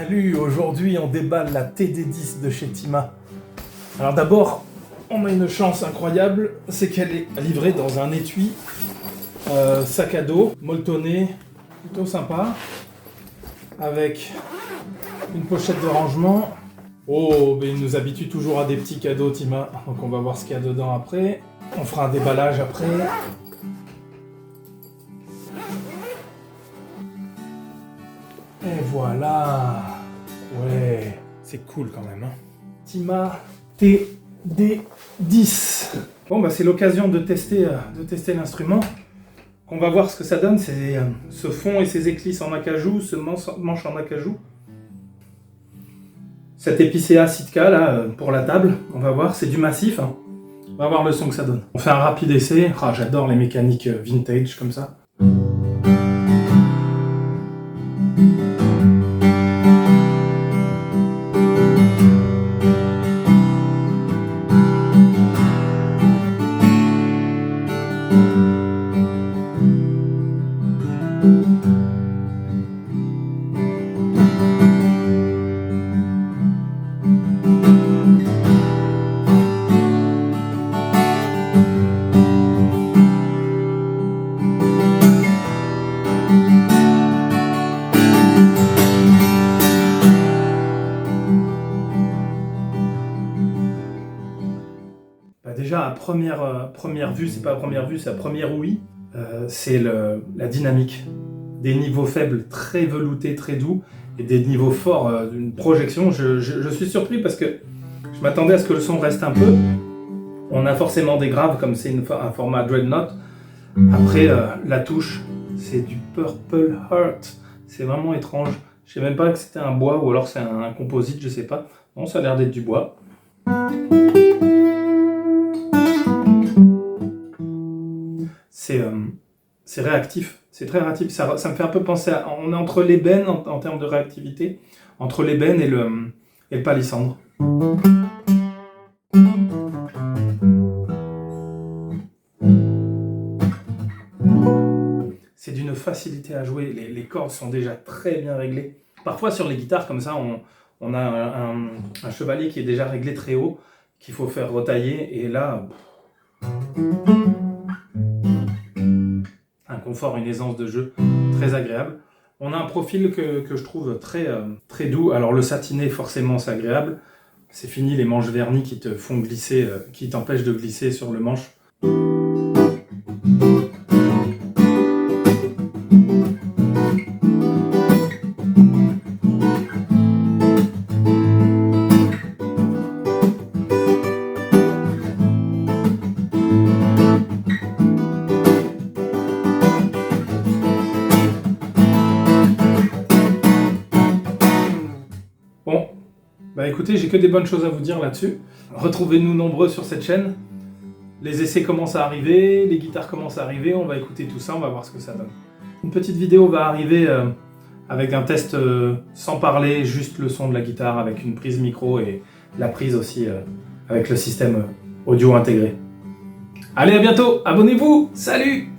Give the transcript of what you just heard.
Salut, aujourd'hui on déballe la TD10 de chez Tima. Alors d'abord, on a une chance incroyable, c'est qu'elle est livrée dans un étui sac à dos, molletonné, plutôt sympa, avec une pochette de rangement. Oh, mais il nous habitue toujours à des petits cadeaux Tima, donc on va voir ce qu'il y a dedans après. On fera un déballage après. Et voilà. Ouais, c'est cool quand même. Hein. Tima TD10. Bon bah c'est l'occasion de tester l'instrument. On va voir ce que ça donne, c'est ce fond et ces éclisses en acajou, ce manche en acajou. Cet épicéa Sitka là pour la table, on va voir, c'est du massif. Hein. On va voir le son que ça donne. On fait un rapide essai. Ah, j'adore les mécaniques vintage comme ça. Déjà, à première vue, c'est pas à première vue, c'est à première ouïe, c'est la dynamique. Des niveaux faibles très veloutés, très doux, et des niveaux forts d'une projection. Je suis surpris parce que je m'attendais à ce que le son reste un peu. On a forcément des graves, comme c'est un format Dreadnought. Après, la touche, c'est du Purple Heart. C'est vraiment étrange. Je sais même pas que c'était un bois ou alors c'est un composite, je sais pas. Non, ça a l'air d'être du bois. C'est réactif, c'est très réactif, ça me fait un peu penser à... On est entre l'ébène en termes de réactivité, entre l'ébène et le palissandre. C'est d'une facilité à jouer, les cordes sont déjà très bien réglées. Parfois sur les guitares comme ça, on a un chevalier qui est déjà réglé très haut, qu'il faut faire retailler, et là... un confort, une aisance de jeu très agréable. On a un profil que je trouve très doux. Alors le satiné, forcément, c'est agréable. C'est fini les manches vernies qui te font glisser, qui t'empêchent de glisser sur le manche. Bon, bah écoutez, j'ai que des bonnes choses à vous dire là-dessus. Retrouvez-nous nombreux sur cette chaîne. Les essais commencent à arriver, les guitares commencent à arriver, on va écouter tout ça, on va voir ce que ça donne. Une petite vidéo va arriver avec un test sans parler, juste le son de la guitare avec une prise micro et la prise aussi avec le système audio intégré. Allez, à bientôt, abonnez-vous, salut!